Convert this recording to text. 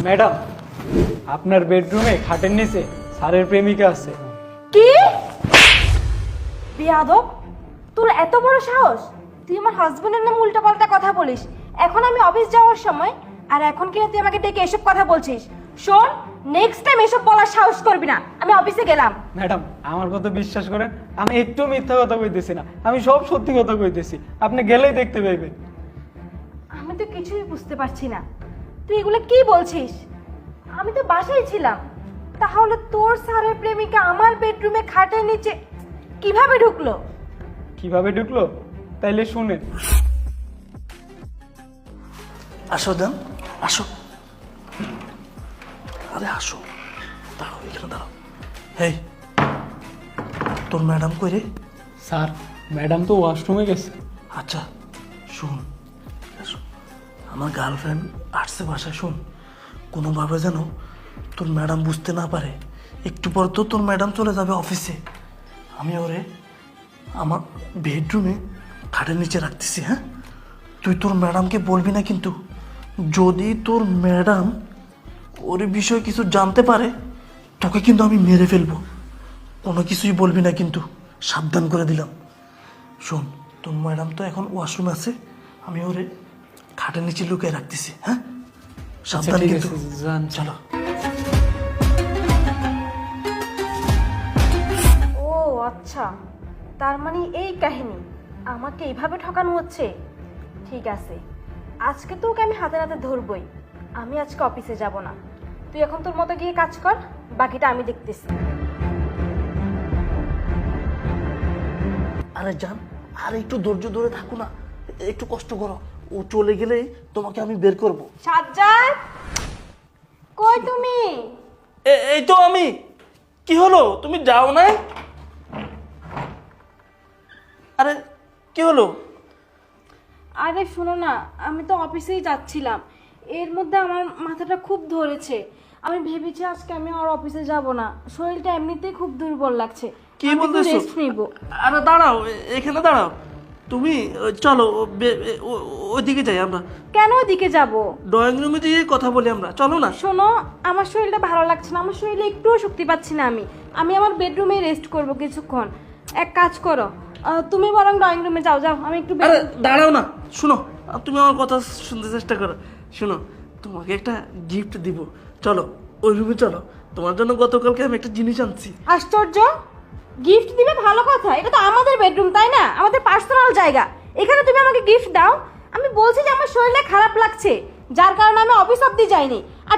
Madam, আপনার বেডরুমে খাটের নিচে স্যারের প্রেমিকা আছে। কি বেয়াদব, তোর এত বড় সাহস! তুই আমার হাজবেন্ডের নামে উল্টাপাল্টা কথা বলিস। এখন আমি অফিস যাওয়ার সময়, আর এখন কিনা তুই আমাকে ডেকে এসব কথা বলছিস। শোন, নেক্সট টাইম এসব বলার সাহস করবি না। আমি অফিসে গেলাম। ম্যাডাম, আমার কথা বিশ্বাস করেন, আমি একটু মিথ্যা কথা কইতেছি না, আমি সব সত্যি কথা কইতেছি। আপনি গেলেই দেখতে পাইবেন। আমি তো কিছুই বুঝতে পারছি না, তুই এগুলো কি বলছিস? আমি তো বাসায় ছিলাম, তাহলে তোর স্যারের প্রেমিকা আমার বেডরুমে খাটের নিচে কিভাবে ঢুকলো? কিভাবে ঢুকলো তাইলে শুনেন। আসো দেন, আসো। আরে আসো, দাঁড়াও, এখানে দাঁড়াও। হেই, তোর ম্যাডাম কই রে? স্যার, ম্যাডাম তো ওয়াশরুমে গেছে। আচ্ছা শুন, আসো। আমার গার্লফ্রেন্ড আসছে বাসায়, শুন। কোনোভাবে যেন তোর ম্যাডাম বুঝতে না পারে। একটু পর তো তোর ম্যাডাম চলে যাবে অফিসে। আমি ওরে আমার বেডরুমে খাটের নিচে রাখতেছি, হ্যাঁ? তুই তোর ম্যাডামকে বলবি না কিন্তু। যদি তোর ম্যাডাম ওর বিষয়ে কিছু জানতে পারে, তোকে কিন্তু আমি মেরে ফেলবো। কোনো কিছুই বলবি না কিন্তু, সাবধান করে দিলাম। শোন, তোর ম্যাডাম তো এখন ওয়াশরুমে আছে, আমি ওরে খাটের নিচে লুকিয়ে রাখতেছি, হ্যাঁ? সাবধান ঠিক কিন্তু। আছে, যান। চলো। ও আচ্ছা, তার মানে এই কাহিনী, আমাকে এইভাবে ঠকানো হচ্ছে। ঠিক আছে, আজকে তো ওকে আমি হাতে নাতে ধরবই। আমি আজকে অফিসে যাব না। তুই এখন তোর মতো গিয়ে কাজ কর, বাকিটা আমি দেখতেছি। আরে যান, আর একটু ধৈর্য ধরে থাকো না, একটু কষ্ট করো। ও চলে গেলেই তোমাকে আমি বের করব। সাজ্জাদ, কই তুমি? এই তো আমি। কি হলো, তুমি যাও না? আরে কি হলো? আরে শোনো না, আমি তো অফিসেই যাচ্ছিলাম, এর মধ্যে আমার মাথাটা খুব ধরেছে। আমি ভেবেছি আজকে আমি আর অফিসে যাব না, শরীরটা এমনিতেই খুব দুর্বল লাগছে। কি আমি একটু বলতেছো? রেস্ট নিব। আরে দাঁড়াও, এখানে দাঁড়াও। তুমি চলো, ওইদিকে যাই আমরা। কেন ওদিকে যাব? ড্রয়িং রুমে গিয়ে কথা বলি আমরা, চলো না। শোনো, আমার শরীরটা ভালো লাগছে না, আমার শরীরে একটুও শক্তি পাচ্ছি না। আমি আমার বেডরুমে রেস্ট করব কিছুক্ষণ। এক কাজ করো, তুমি বরং ড্রয়িং রুমে যাও। যাও, আমি একটু আরে দাঁড়াও না, শুনো। তুমি আমার কথা শুনতে চেষ্টা করো। শুনো, তোমাকে একটা গিফট দিব। চলো ওই রুমে চলো। তোমার জন্য গতকালকে আমি একটা জিনিস আনছি। আশ্চর্য, গিফট দিবে ভালো কথা, এটা তো আমাদের বেডরুম, তাই না? আমাদের পার্সোনাল জায়গা, এখানে তুমি আমাকে গিফট দাও? আমি বলছি যে আমার শরীরে খারাপ লাগছে, যার কারণে আমি অফিস অবধি যাইনি। আর